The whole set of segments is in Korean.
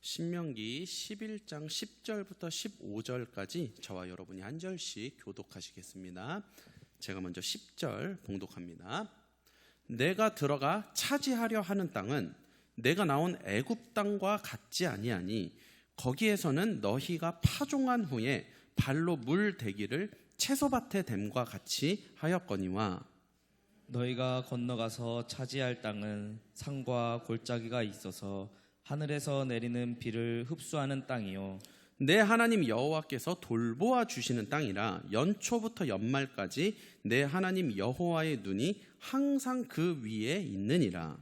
신명기 11장 10절부터 15절까지 저와 여러분이 한 절씩 교독하시겠습니다. 제가 먼저 10절 봉독합니다. 내가 들어가 차지하려 하는 땅은 내가 나온 애굽 땅과 같지 아니하니 거기에서는 너희가 파종한 후에 발로 물 대기를 채소밭에 댐과 같이 하였거니와 너희가 건너가서 차지할 땅은 산과 골짜기가 있어서 하늘에서 내리는 비를 흡수하는 땅이요 내 하나님 여호와께서 돌보아 주시는 땅이라 연초부터 연말까지 내 하나님 여호와의 눈이 항상 그 위에 있느니라.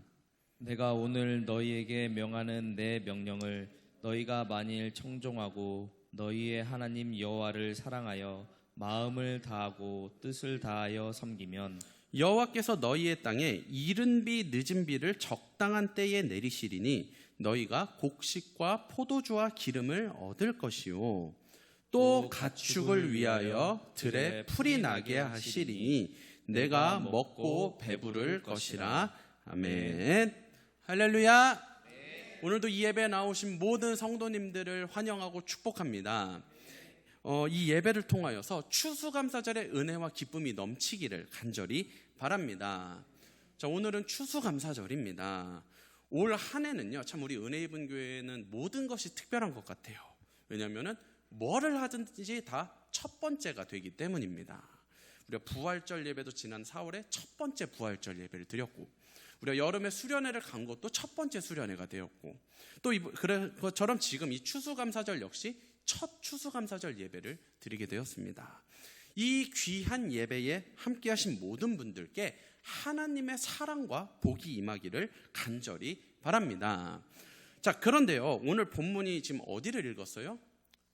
내가 오늘 너희에게 명하는 내 명령을 너희가 만일 청종하고 너희의 하나님 여호와를 사랑하여 마음을 다하고 뜻을 다하여 섬기면 여호와께서 너희의 땅에 이른 비 늦은 비를 적당한 때에 내리시리니 너희가 곡식과 포도주와 기름을 얻을 것이요 또 가축을 위하여 들에 풀이 나게 하시리니 내가 먹고 배부를 것이라. 아멘. 할렐루야. 오늘도 이 예배에 나오신 모든 성도님들을 환영하고 축복합니다. 이 예배를 통하여서 추수감사절의 은혜와 기쁨이 넘치기를 간절히 바랍니다. 자, 오늘은 추수감사절입니다. 올 한 해는요, 참 우리 은혜 입은 교회는 모든 것이 특별한 것 같아요. 왜냐하면 뭐를 하든지 다 첫 번째가 되기 때문입니다. 우리가 부활절 예배도 지난 4월에 첫 번째 부활절 예배를 드렸고, 우리가 여름에 수련회를 간 것도 첫 번째 수련회가 되었고, 또 그것처럼 지금 이 추수감사절 역시 첫 추수감사절 예배를 드리게 되었습니다. 이 귀한 예배에 함께하신 모든 분들께 하나님의 사랑과 복이 임하기를 간절히 바랍니다. 자, 그런데요, 오늘 본문이 지금 어디를 읽었어요?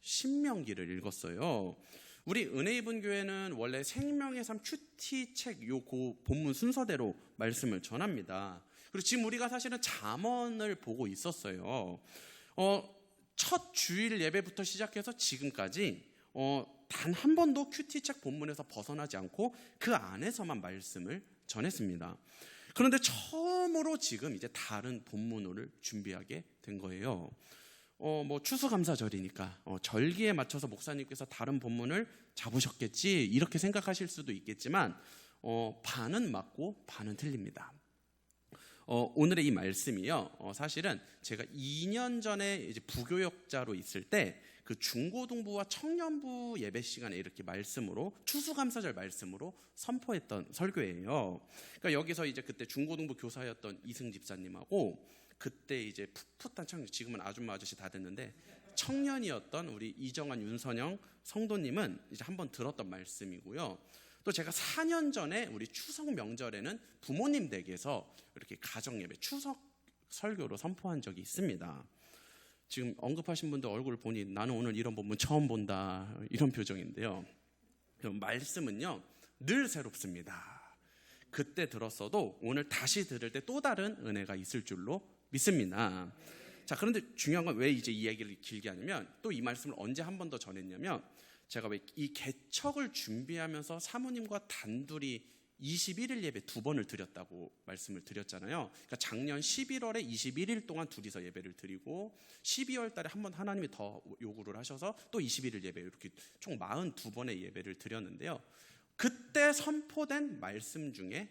신명기를 읽었어요. 우리 은혜 입은 교회는 원래 생명의 삶 큐티 책 요 본문 순서대로 말씀을 전합니다. 그리고 지금 우리가 사실은 잠언을 보고 있었어요. 첫 주일 예배부터 시작해서 지금까지 단 한 번도 큐티 책 본문에서 벗어나지 않고 그 안에서만 말씀을 전했습니다. 그런데 처음으로 지금 이제 다른 본문을 준비하게 된 거예요. 추수감사절이니까 절기에 맞춰서 목사님께서 다른 본문을 잡으셨겠지 이렇게 생각하실 수도 있겠지만 반은 맞고 반은 틀립니다. 오늘의 이 말씀이요, 사실은 제가 2년 전에 이제 부교역자로 있을 때 그 중고등부와 청년부 예배 시간에 이렇게 말씀으로 추수감사절 말씀으로 선포했던 설교예요. 그러니까 여기서 이제 그때 중고등부 교사였던 이승 집사님하고 그때 이제 풋풋한 청년, 지금은 아줌마 아저씨 다 됐는데 청년이었던 우리 이정환 윤선영 성도님은 이제 한번 들었던 말씀이고요. 또 제가 4년 전에 우리 추석 명절에는 부모님 댁에서 이렇게 가정예배 추석 설교로 선포한 적이 있습니다. 지금 언급하신 분들 얼굴 보니 나는 오늘 이런 본문 처음 본다 이런 표정인데요. 말씀은요 늘 새롭습니다. 그때 들었어도 오늘 다시 들을 때 또 다른 은혜가 있을 줄로 믿습니다. 자, 그런데 중요한 건 왜 이제 이 얘기를 길게 하냐면 또 이 말씀을 언제 한 번 더 전했냐면 제가 왜 이 개척을 준비하면서 사모님과 단둘이 21일 예배 2번을 드렸다고 말씀을 드렸잖아요. 그러니까 작년 11월에 21일 동안 둘이서 예배를 드리고 12월 달에 한 번 하나님이 더 요구를 하셔서 또 21일 예배 이렇게 총 42번의 예배를 드렸는데요. 그때 선포된 말씀 중에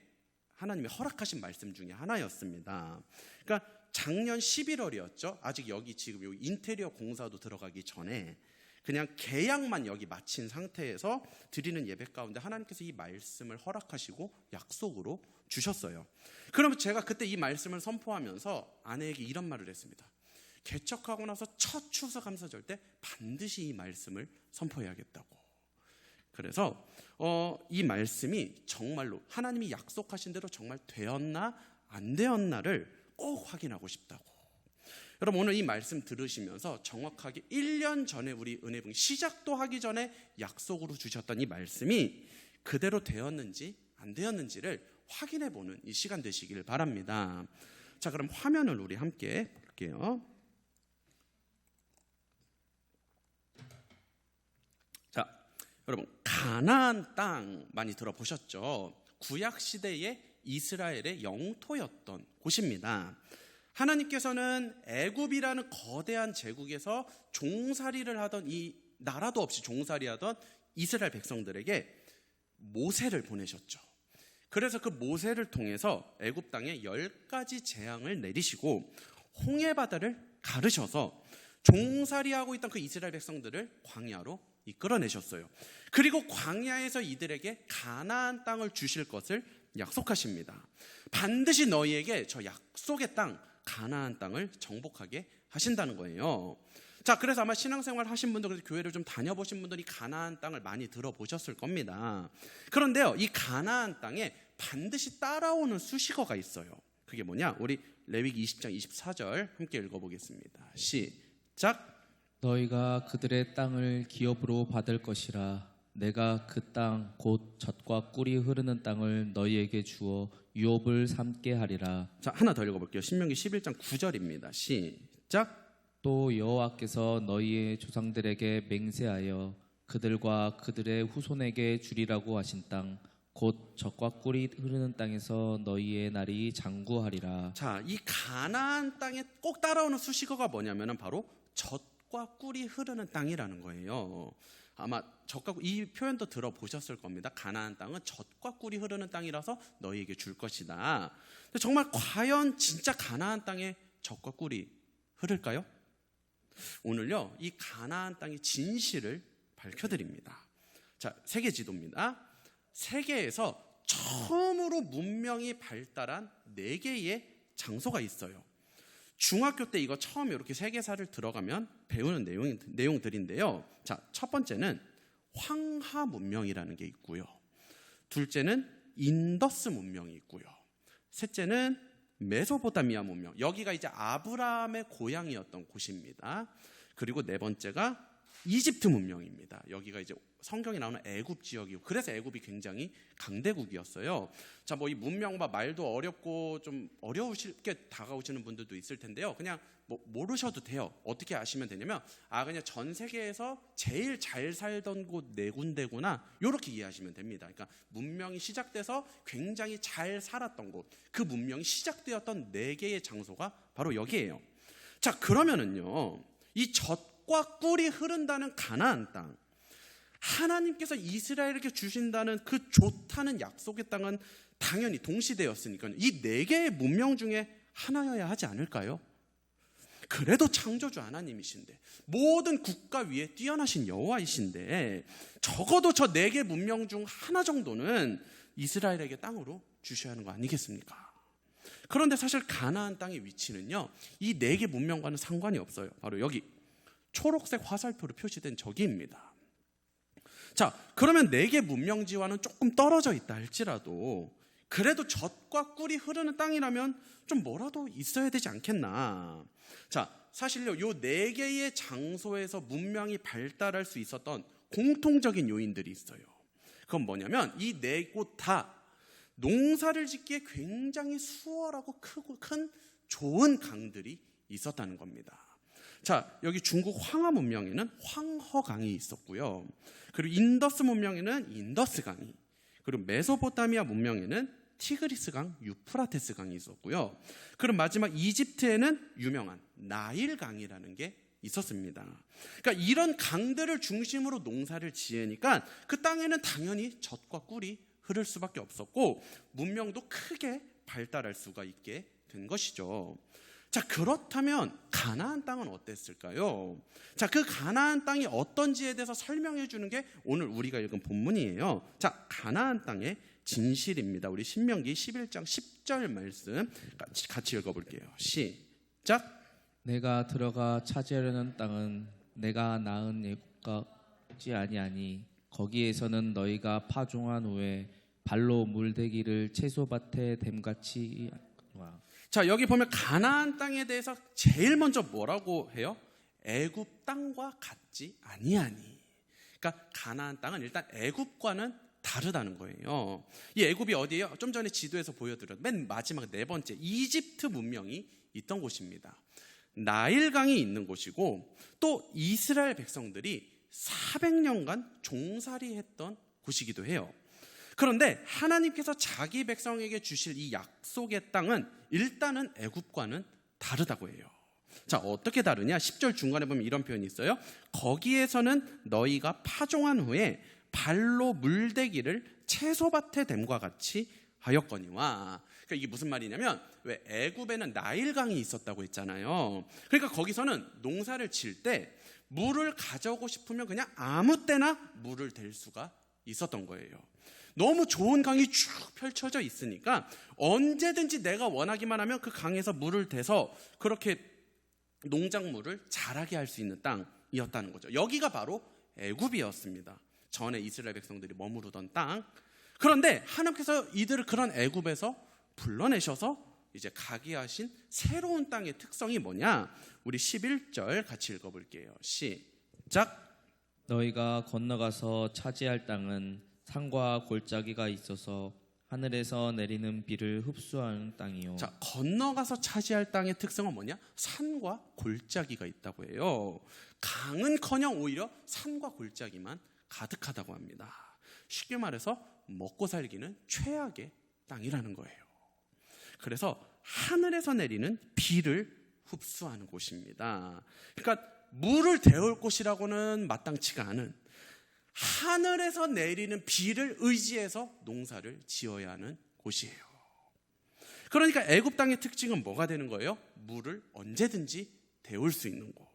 하나님이 허락하신 말씀 중에 하나였습니다. 그러니까 작년 11월이었죠. 아직 여기 지금 요 인테리어 공사도 들어가기 전에 그냥 계약만 여기 마친 상태에서 드리는 예배 가운데 하나님께서 이 말씀을 허락하시고 약속으로 주셨어요. 그러면 제가 그때 이 말씀을 선포하면서 아내에게 이런 말을 했습니다. 개척하고 나서 첫 추수감사절 때 반드시 이 말씀을 선포해야겠다고. 그래서 이 말씀이 정말로 하나님이 약속하신 대로 정말 되었나 안 되었나를 꼭 확인하고 싶다고. 여러분 오늘 이 말씀 들으시면서 정확하게 1년 전에 우리 은혜봉이 시작도 하기 전에 약속으로 주셨던 이 말씀이 그대로 되었는지 안 되었는지를 확인해 보는 이 시간 되시길 바랍니다. 자, 그럼 화면을 우리 함께 볼게요. 자, 여러분 가나안 땅 많이 들어보셨죠? 구약 시대의 이스라엘의 영토였던 곳입니다. 하나님께서는 애굽이라는 거대한 제국에서 종살이를 하던, 이 나라도 없이 종살이하던 이스라엘 백성들에게 모세를 보내셨죠. 그래서 그 모세를 통해서 애굽 땅에 10가지 재앙을 내리시고 홍해바다를 가르셔서 종살이하고 있던 그 이스라엘 백성들을 광야로 이끌어내셨어요. 그리고 광야에서 이들에게 가나안 땅을 주실 것을 약속하십니다. 반드시 너희에게 저 약속의 땅 가나안 땅을 정복하게 하신다는 거예요. 자, 그래서 아마 신앙생활 하신 분들, 교회를 좀 다녀보신 분들이 가나안 땅을 많이 들어보셨을 겁니다. 그런데요, 이 가나안 땅에 반드시 따라오는 수식어가 있어요. 그게 뭐냐? 우리 레위기 20장 24절 함께 읽어보겠습니다. 시작. 너희가 그들의 땅을 기업으로 받을 것이라. 내가 그 땅 곧 젖과 꿀이 흐르는 땅을 너희에게 주어 유업을 삼게 하리라. 자, 하나 더 읽어볼게요. 신명기 11장 9절입니다. 시작. 또 여호와께서 너희의 조상들에게 맹세하여 그들과 그들의 후손에게 주리라고 하신 땅 곧 젖과 꿀이 흐르는 땅에서 너희의 날이 장구하리라. 자, 이 가나안 땅에 꼭 따라오는 수식어가 뭐냐면은 바로 젖과 꿀이 흐르는 땅이라는 거예요. 아마 젖과 이 표현도 들어보셨을 겁니다. 가나안 땅은 젖과 꿀이 흐르는 땅이라서 너희에게 줄 것이다. 근데 정말 과연 진짜 가나안 땅에 젖과 꿀이 흐를까요? 오늘요, 이 가나안 땅의 진실을 밝혀드립니다. 자, 세계 지도입니다. 세계에서 처음으로 문명이 발달한 4개의 장소가 있어요. 중학교 때 이거 처음에 이렇게 세계사를 들어가면 배우는 내용들인데요. 자, 첫 번째는 황하 문명이라는 게 있고요. 둘째는 인더스 문명이 있고요. 셋째는 메소포타미아 문명. 여기가 이제 아브라함의 고향이었던 곳입니다. 그리고 네 번째가 이집트 문명입니다. 여기가 이제 성경에 나오는 애굽 지역이고, 그래서 애굽이 굉장히 강대국이었어요. 자, 뭐 이 문명과 말도 어렵고 좀 어려우시게 다가오시는 분들도 있을 텐데요. 그냥 뭐 모르셔도 돼요. 어떻게 아시면 되냐면, 그냥 전 세계에서 제일 잘 살던 곳 4군데구나, 이렇게 이해하시면 됩니다. 그러니까 문명이 시작돼서 굉장히 잘 살았던 곳, 그 문명이 시작되었던 4개의 장소가 바로 여기예요. 자, 그러면은요, 이 젖과 꿀이 흐른다는 가나안 땅, 하나님께서 이스라엘에게 주신다는 그 좋다는 약속의 땅은 당연히 동시대였으니까 이 4개의 문명 중에 하나여야 하지 않을까요? 그래도 창조주 하나님이신데, 모든 국가 위에 뛰어나신 여호와이신데, 적어도 저 4개 문명 중 하나 정도는 이스라엘에게 땅으로 주셔야 하는 거 아니겠습니까? 그런데 사실 가나안 땅의 위치는요, 이 4개 문명과는 상관이 없어요. 바로 여기 초록색 화살표로 표시된 저기입니다. 자, 그러면 4개 문명지와는 조금 떨어져 있다 할지라도 그래도 젖과 꿀이 흐르는 땅이라면 좀 뭐라도 있어야 되지 않겠나. 자, 사실요, 요 4개의 장소에서 문명이 발달할 수 있었던 공통적인 요인들이 있어요. 그건 뭐냐면 이 4곳 다 농사를 짓기에 굉장히 수월하고 크고 큰 좋은 강들이 있었다는 겁니다. 자, 여기 중국 황하 문명에는 황허강이 있었고요. 그리고 인더스 문명에는 인더스강이, 그리고 메소포타미아 문명에는 티그리스강, 유프라테스강이 있었고요. 그리고 마지막 이집트에는 유명한 나일강이라는 게 있었습니다. 그러니까 이런 강들을 중심으로 농사를 지으니까 그 땅에는 당연히 젖과 꿀이 흐를 수밖에 없었고 문명도 크게 발달할 수가 있게 된 것이죠. 자, 그렇다면 가나안 땅은 어땠을까요? 자, 그 가나안 땅이 어떤지에 대해서 설명해 주는 게 오늘 우리가 읽은 본문이에요. 자, 가나안 땅의 진실입니다. 우리 신명기 11장 10절 말씀 같이 읽어볼게요. 시작. 내가 들어가 차지하려는 땅은 내가 낳은 애국같지 아니하니 거기에서는 너희가 파종한 후에 발로 물대기를 채소밭에 댐같이 하노라. 자, 여기 보면 가나안 땅에 대해서 제일 먼저 뭐라고 해요? 애굽 땅과 같지 아니하니. 그러니까 가나안 땅은 일단 애굽과는 다르다는 거예요. 이 애굽이 어디예요? 좀 전에 지도에서 보여드렸던 맨 마지막 4번째 이집트 문명이 있던 곳입니다. 나일강이 있는 곳이고 또 이스라엘 백성들이 400년간 종살이했던 곳이기도 해요. 그런데 하나님께서 자기 백성에게 주실 이 약속의 땅은 일단은 애굽과는 다르다고 해요. 자, 어떻게 다르냐? 10절 중간에 보면 이런 표현이 있어요. 거기에서는 너희가 파종한 후에 발로 물대기를 채소밭에 댐과 같이 하였거니와. 그러니까 이게 무슨 말이냐면, 왜 애굽에는 나일강이 있었다고 했잖아요. 그러니까 거기서는 농사를 질 때 물을 가져오고 싶으면 그냥 아무 때나 물을 댈 수가 있었던 거예요. 너무 좋은 강이 쭉 펼쳐져 있으니까 언제든지 내가 원하기만 하면 그 강에서 물을 대서 그렇게 농작물을 자라게 할 수 있는 땅이었다는 거죠. 여기가 바로 애굽이었습니다. 전에 이스라엘 백성들이 머무르던 땅. 그런데 하나님께서 이들을 그런 애굽에서 불러내셔서 이제 가게 하신 새로운 땅의 특성이 뭐냐? 우리 11절 같이 읽어볼게요. 시작. 너희가 건너가서 차지할 땅은 산과 골짜기가 있어서 하늘에서 내리는 비를 흡수하는 땅이요. 자, 건너가서 차지할 땅의 특성은 뭐냐? 산과 골짜기가 있다고 해요. 강은커녕 오히려 산과 골짜기만 가득하다고 합니다. 쉽게 말해서 먹고 살기는 최악의 땅이라는 거예요. 그래서 하늘에서 내리는 비를 흡수하는 곳입니다. 그러니까 물을 데울 곳이라고는 마땅치가 않은, 하늘에서 내리는 비를 의지해서 농사를 지어야 하는 곳이에요. 그러니까 애굽 땅의 특징은 뭐가 되는 거예요? 물을 언제든지 데울 수 있는 곳.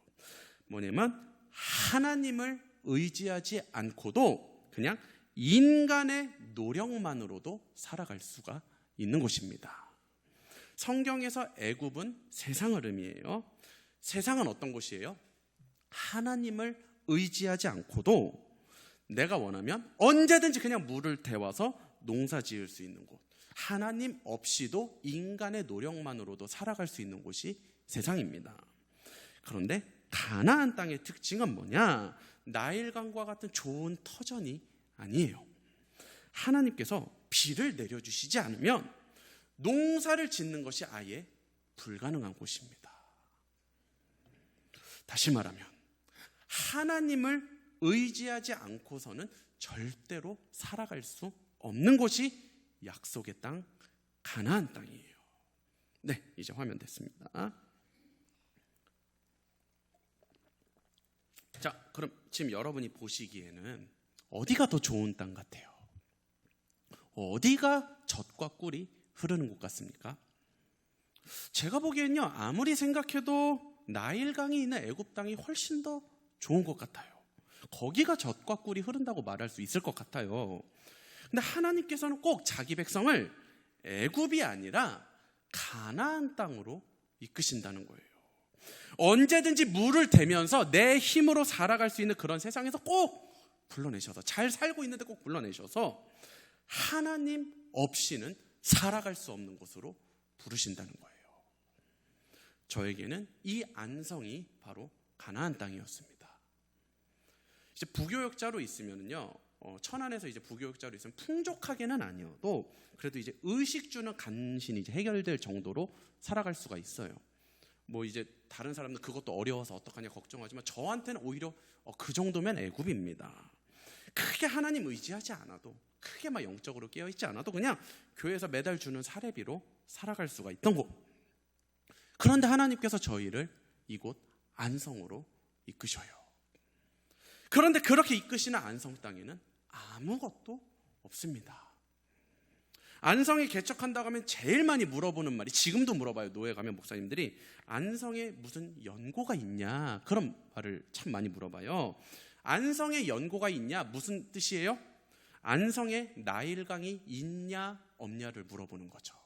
뭐냐면 하나님을 의지하지 않고도 그냥 인간의 노력만으로도 살아갈 수가 있는 곳입니다. 성경에서 애굽은 세상을 의미해요. 세상은 어떤 곳이에요? 하나님을 의지하지 않고도 내가 원하면 언제든지 그냥 물을 데워서 농사 지을 수 있는 곳, 하나님 없이도 인간의 노력만으로도 살아갈 수 있는 곳이 세상입니다. 그런데 가나안 땅의 특징은 뭐냐? 나일강과 같은 좋은 터전이 아니에요. 하나님께서 비를 내려주시지 않으면 농사를 짓는 것이 아예 불가능한 곳입니다. 다시 말하면 하나님을 의지하지 않고서는 절대로 살아갈 수 없는 곳이 약속의 땅, 가나안 땅이에요. 네, 이제 화면 됐습니다. 자, 그럼 지금 여러분이 보시기에는 어디가 더 좋은 땅 같아요? 어디가 젖과 꿀이 흐르는 곳 같습니까? 제가 보기엔요, 아무리 생각해도 나일강이 있는 애굽 땅이 훨씬 더 좋은 것 같아요. 거기가 젖과 꿀이 흐른다고 말할 수 있을 것 같아요. 근데 하나님께서는 꼭 자기 백성을 애굽이 아니라 가나안 땅으로 이끄신다는 거예요. 언제든지 물을 대면서 내 힘으로 살아갈 수 있는 그런 세상에서 꼭 불러내셔서, 잘 살고 있는데 꼭 불러내셔서 하나님 없이는 살아갈 수 없는 곳으로 부르신다는 거예요. 저에게는 이 안성이 바로 가나안 땅이었습니다. 이제 부교역자로 있으면요, 천안에서 이제 부교역자로 있으면 풍족하게는 아니어도 그래도 이제 의식주는 간신히 이제 해결될 정도로 살아갈 수가 있어요. 뭐 이제 다른 사람들 그것도 어려워서 어떡하냐 걱정하지만 저한테는 오히려 그 정도면 애굽입니다. 크게 하나님 의지하지 않아도, 크게 막 영적으로 깨어있지 않아도 그냥 교회에서 매달 주는 사례비로 살아갈 수가 있던 곳. 그런데 하나님께서 저희를 이곳 안성으로 이끄셔요. 그런데 그렇게 이끄시는 안성 땅에는 아무것도 없습니다. 안성에 개척한다고 하면 제일 많이 물어보는 말이, 지금도 물어봐요. 노예 가면 목사님들이 안성에 무슨 연고가 있냐, 그런 말을 참 많이 물어봐요. 안성에 연고가 있냐, 무슨 뜻이에요? 안성에 나일강이 있냐 없냐를 물어보는 거죠.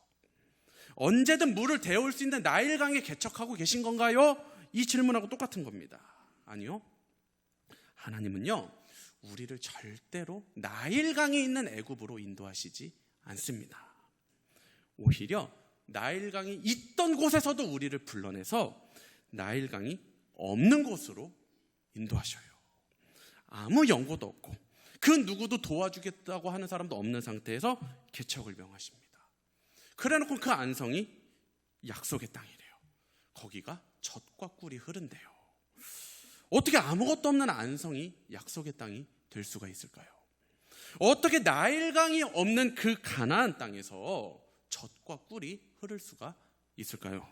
언제든 물을 데울 수 있는 나일강에 개척하고 계신 건가요? 이 질문하고 똑같은 겁니다. 아니요. 하나님은요, 우리를 절대로 나일강이 있는 애굽으로 인도하시지 않습니다. 오히려 나일강이 있던 곳에서도 우리를 불러내서 나일강이 없는 곳으로 인도하셔요. 아무 연고도 없고 그 누구도 도와주겠다고 하는 사람도 없는 상태에서 개척을 명하십니다. 그래놓고 그 안성이 약속의 땅이래요. 거기가 젖과 꿀이 흐른대요. 어떻게 아무것도 없는 안성이 약속의 땅이 될 수가 있을까요? 어떻게 나일강이 없는 그 가나안 땅에서 젖과 꿀이 흐를 수가 있을까요?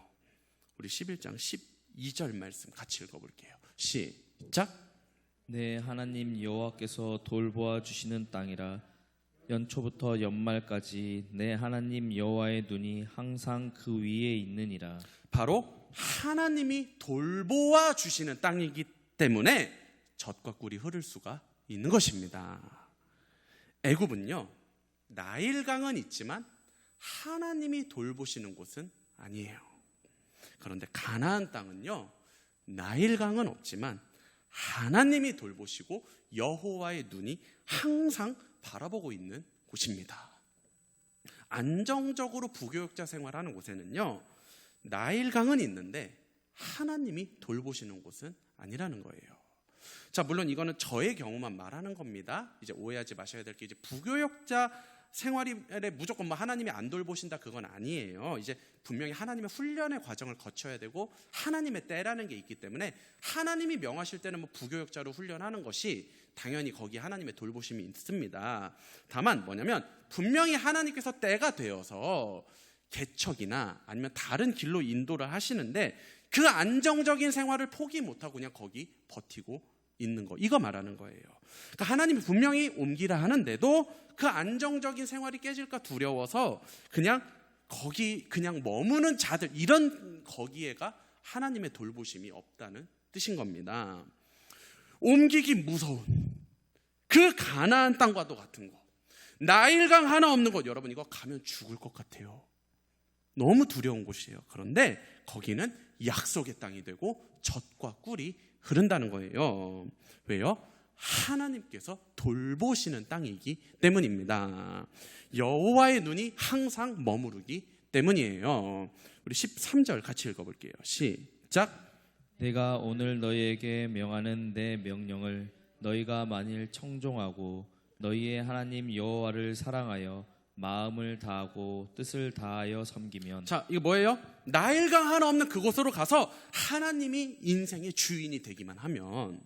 우리 11장 12절 말씀 같이 읽어볼게요. 시작. 내 하나님 여호와께서 돌보아 주시는 땅이라. 연초부터 연말까지 내 하나님 여호와의 눈이 항상 그 위에 있느니라. 바로 하나님이 돌보아 주시는 땅이기 때문에 젖과 꿀이 흐를 수가 있는 것입니다. 애굽은요, 나일강은 있지만 하나님이 돌보시는 곳은 아니에요. 그런데 가나안 땅은요, 나일강은 없지만 하나님이 돌보시고 여호와의 눈이 항상 바라보고 있는 곳입니다. 안정적으로 부교육자 생활하는 곳에는요, 나일강은 있는데 하나님이 돌보시는 곳은 아니라는 거예요. 자, 물론 이거는 저의 경우만 말하는 겁니다. 이제 오해하지 마셔야 될 게, 이제 부교육자 생활에 무조건 뭐 하나님이 안 돌보신다, 그건 아니에요. 이제 분명히 하나님의 훈련의 과정을 거쳐야 되고 하나님의 때라는 게 있기 때문에 하나님이 명하실 때는 뭐 부교육자로 훈련하는 것이 당연히 거기에 하나님의 돌보심이 있습니다. 다만 뭐냐면 분명히 하나님께서 때가 되어서 개척이나 아니면 다른 길로 인도를 하시는데 그 안정적인 생활을 포기 못하고 그냥 거기 버티고 있는 거, 이거 말하는 거예요. 그러니까 하나님이 분명히 옮기라 하는데도 그 안정적인 생활이 깨질까 두려워서 그냥 거기 그냥 머무는 자들, 이런 거기에가 하나님의 돌보심이 없다는 뜻인 겁니다. 옮기기 무서운 그 가나안 땅과도 같은 곳, 나일강 하나 없는 곳, 여러분 이거 가면 죽을 것 같아요. 너무 두려운 곳이에요. 그런데 거기는 약속의 땅이 되고 젖과 꿀이 흐른다는 거예요. 왜요? 하나님께서 돌보시는 땅이기 때문입니다. 여호와의 눈이 항상 머무르기 때문이에요. 우리 13절 같이 읽어볼게요. 시작. 내가 오늘 너희에게 명하는 내 명령을 너희가 만일 청종하고 너희의 하나님 여호와를 사랑하여 마음을 다하고 뜻을 다하여 섬기면. 자, 이거 뭐예요? 나일강 하나 없는 그곳으로 가서 하나님이 인생의 주인이 되기만 하면,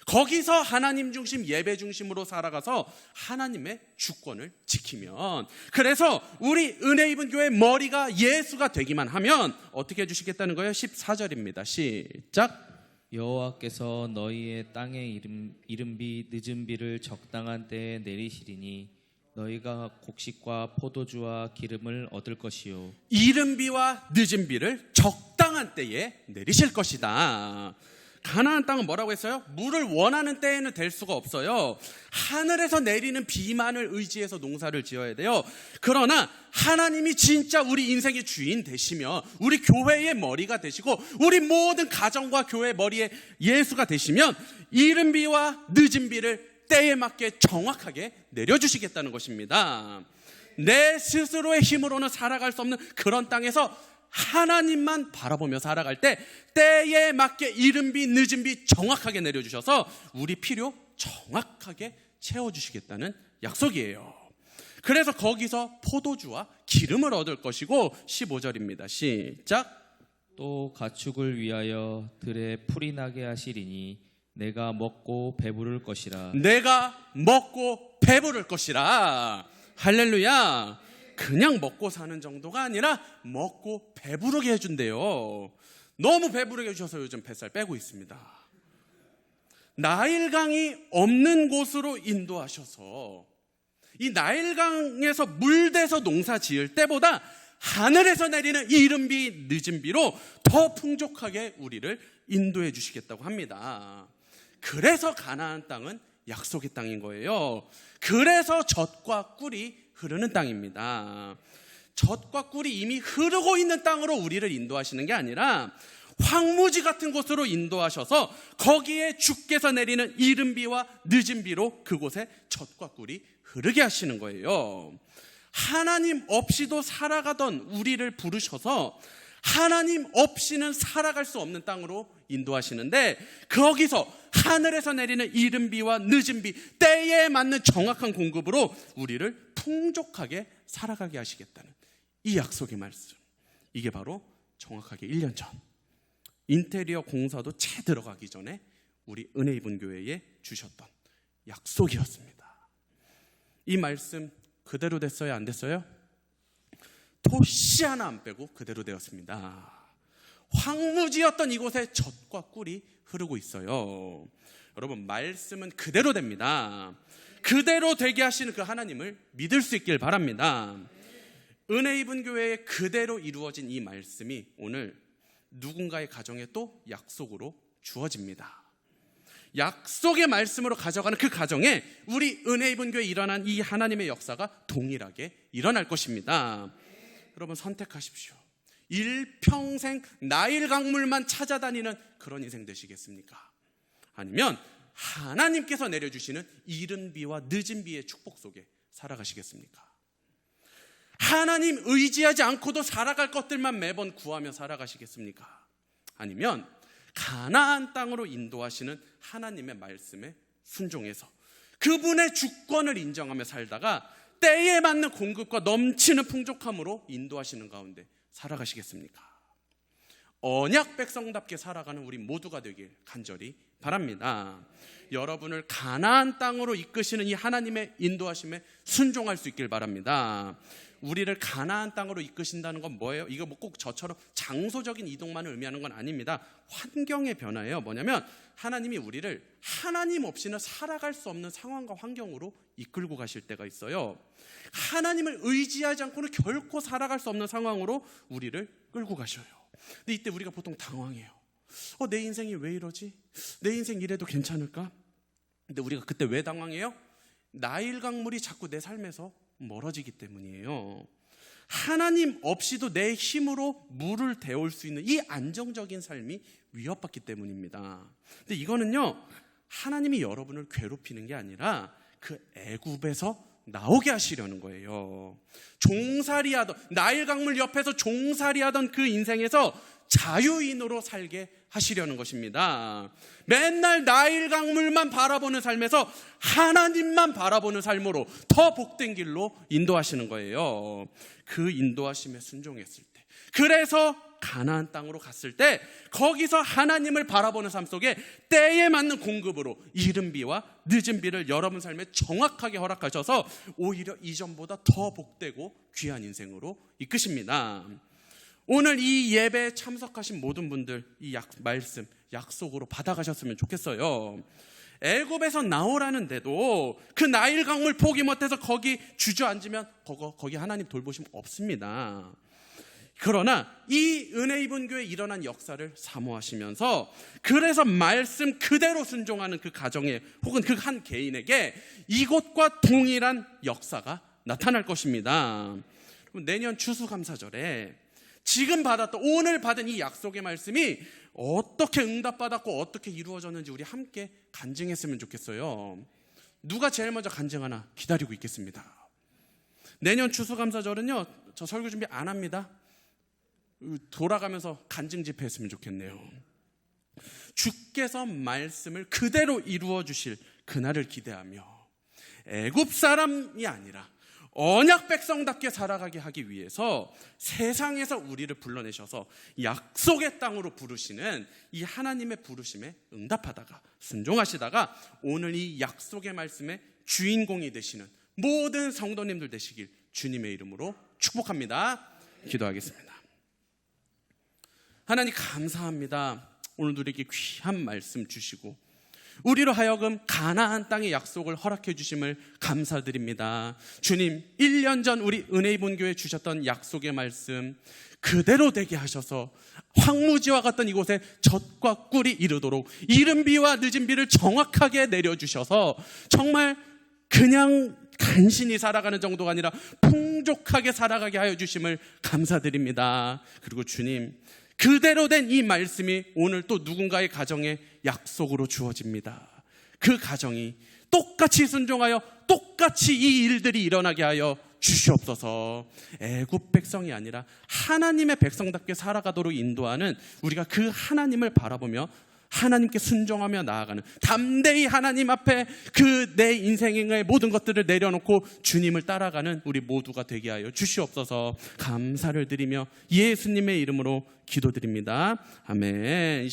거기서 하나님 중심, 예배 중심으로 살아가서 하나님의 주권을 지키면, 그래서 우리 은혜 입은 교회 머리가 예수가 되기만 하면 어떻게 해주시겠다는 거예요? 14절입니다. 시작. 여호와께서 너희의 땅의 이른비 늦은 비를 적당한 때에 내리시리니 너희가 곡식과 포도주와 기름을 얻을 것이요. 이른 비와 늦은 비를 적당한 때에 내리실 것이다. 가나안 땅은 뭐라고 했어요? 물을 원하는 때에는 될 수가 없어요. 하늘에서 내리는 비만을 의지해서 농사를 지어야 돼요. 그러나 하나님이 진짜 우리 인생의 주인 되시며 우리 교회의 머리가 되시고 우리 모든 가정과 교회 머리에 예수가 되시면 이른 비와 늦은 비를 때에 맞게 정확하게 내려주시겠다는 것입니다. 내 스스로의 힘으로는 살아갈 수 없는 그런 땅에서 하나님만 바라보며 살아갈 때 때에 맞게 이른 비 늦은 비 정확하게 내려주셔서 우리 필요 정확하게 채워주시겠다는 약속이에요. 그래서 거기서 포도주와 기름을 얻을 것이고 15절입니다. 시작. 또 가축을 위하여 들에 풀이 나게 하시리니 내가 먹고 배부를 것이라. 내가 먹고 배부를 것이라. 할렐루야. 그냥 먹고 사는 정도가 아니라 먹고 배부르게 해준대요. 너무 배부르게 해주셔서 요즘 뱃살 빼고 있습니다. 나일강이 없는 곳으로 인도하셔서 이 나일강에서 물대서 농사 지을 때보다 하늘에서 내리는 이른 비 늦은 비로 더 풍족하게 우리를 인도해 주시겠다고 합니다. 그래서 가나안 땅은 약속의 땅인 거예요. 그래서 젖과 꿀이 흐르는 땅입니다. 젖과 꿀이 이미 흐르고 있는 땅으로 우리를 인도하시는 게 아니라 황무지 같은 곳으로 인도하셔서 거기에 주께서 내리는 이른 비와 늦은 비로 그곳에 젖과 꿀이 흐르게 하시는 거예요. 하나님 없이도 살아가던 우리를 부르셔서 하나님 없이는 살아갈 수 없는 땅으로 인도하시는데 거기서 하늘에서 내리는 이른 비와 늦은 비 때에 맞는 정확한 공급으로 우리를 풍족하게 살아가게 하시겠다는 이 약속의 말씀, 이게 바로 정확하게 1년 전 인테리어 공사도 채 들어가기 전에 우리 은혜 입은 교회에 주셨던 약속이었습니다. 이 말씀 그대로 됐어요? 안 됐어요? 토시 하나 안 빼고 그대로 되었습니다. 황무지였던 이곳에 젖과 꿀이 흐르고 있어요. 여러분, 말씀은 그대로 됩니다. 그대로 되게 하시는 그 하나님을 믿을 수 있길 바랍니다. 은혜 입은 교회에 그대로 이루어진 이 말씀이 오늘 누군가의 가정에 또 약속으로 주어집니다. 약속의 말씀으로 가져가는 그 가정에 우리 은혜 입은 교회에 일어난 이 하나님의 역사가 동일하게 일어날 것입니다. 여러분, 선택하십시오. 일평생 나일 강물만 찾아다니는 그런 인생 되시겠습니까? 아니면 하나님께서 내려주시는 이른 비와 늦은 비의 축복 속에 살아가시겠습니까? 하나님 의지하지 않고도 살아갈 것들만 매번 구하며 살아가시겠습니까? 아니면 가나안 땅으로 인도하시는 하나님의 말씀에 순종해서 그분의 주권을 인정하며 살다가 때에 맞는 공급과 넘치는 풍족함으로 인도하시는 가운데 살아가시겠습니까? 언약 백성답게 살아가는 우리 모두가 되길 간절히 바랍니다. 여러분을 가나안 땅으로 이끄시는 이 하나님의 인도하심에 순종할 수 있길 바랍니다. 우리를 가나안 땅으로 이끄신다는 건 뭐예요? 이거 뭐 꼭 저처럼 장소적인 이동만을 의미하는 건 아닙니다. 환경의 변화예요. 뭐냐면 하나님이 우리를 하나님 없이는 살아갈 수 없는 상황과 환경으로 이끌고 가실 때가 있어요. 하나님을 의지하지 않고는 결코 살아갈 수 없는 상황으로 우리를 끌고 가셔요. 근데 이때 우리가 보통 당황해요. 내 인생이 왜 이러지? 내 인생 이래도 괜찮을까? 근데 우리가 그때 왜 당황해요? 나일 강물이 자꾸 내 삶에서 멀어지기 때문이에요. 하나님 없이도 내 힘으로 물을 데울 수 있는 이 안정적인 삶이 위협받기 때문입니다. 근데 이거는요, 하나님이 여러분을 괴롭히는 게 아니라 그 애굽에서 나오게 하시려는 거예요. 종살이하던, 나일 강물 옆에서 종살이하던 그 인생에서 자유인으로 살게 하시려는 것입니다. 맨날 나일 강물만 바라보는 삶에서 하나님만 바라보는 삶으로 더 복된 길로 인도하시는 거예요. 그 인도하심에 순종했을 때, 그래서 가나안 땅으로 갔을 때 거기서 하나님을 바라보는 삶 속에 때에 맞는 공급으로 이른 비와 늦은 비를 여러분 삶에 정확하게 허락하셔서 오히려 이전보다 더 복되고 귀한 인생으로 이끄십니다. 오늘 이 예배에 참석하신 모든 분들 이 말씀 약속으로 받아가셨으면 좋겠어요. 애굽에서 나오라는데도 그 나일 강물 포기 못해서 거기 주저앉으면 거기 하나님 돌보심 없습니다. 그러나 이 은혜 입은 교회에 일어난 역사를 사모하시면서 그래서 말씀 그대로 순종하는 그 가정에 혹은 그 한 개인에게 이곳과 동일한 역사가 나타날 것입니다. 내년 추수감사절에 지금 받았던, 오늘 받은 이 약속의 말씀이 어떻게 응답받았고 어떻게 이루어졌는지 우리 함께 간증했으면 좋겠어요. 누가 제일 먼저 간증하나 기다리고 있겠습니다. 내년 추수감사절은요, 저 설교 준비 안 합니다. 돌아가면서 간증 집회 했으면 좋겠네요. 주께서 말씀을 그대로 이루어 주실 그날을 기대하며 애굽 사람이 아니라 언약 백성답게 살아가게 하기 위해서 세상에서 우리를 불러내셔서 약속의 땅으로 부르시는 이 하나님의 부르심에 응답하다가 순종하시다가 오늘 이 약속의 말씀의 주인공이 되시는 모든 성도님들 되시길 주님의 이름으로 축복합니다. 기도하겠습니다. 하나님 감사합니다. 오늘도 우리에게 귀한 말씀 주시고 우리로 하여금 가나안 땅의 약속을 허락해 주심을 감사드립니다. 주님, 1년 전 우리 은혜 입은 교회에 주셨던 약속의 말씀 그대로 되게 하셔서 황무지와 같던 이곳에 젖과 꿀이 이르도록 이른 비와 늦은 비를 정확하게 내려주셔서 정말 그냥 간신히 살아가는 정도가 아니라 풍족하게 살아가게 하여 주심을 감사드립니다. 그리고 주님, 그대로 된 이 말씀이 오늘 또 누군가의 가정에 약속으로 주어집니다. 그 가정이 똑같이 순종하여 똑같이 이 일들이 일어나게 하여 주시옵소서. 애굽 백성이 아니라 하나님의 백성답게 살아가도록 인도하는 우리가 그 하나님을 바라보며 하나님께 순종하며 나아가는 담대히 하나님 앞에 그 내 인생의 모든 것들을 내려놓고 주님을 따라가는 우리 모두가 되게 하여 주시옵소서. 감사를 드리며 예수님의 이름으로 기도드립니다. 아멘.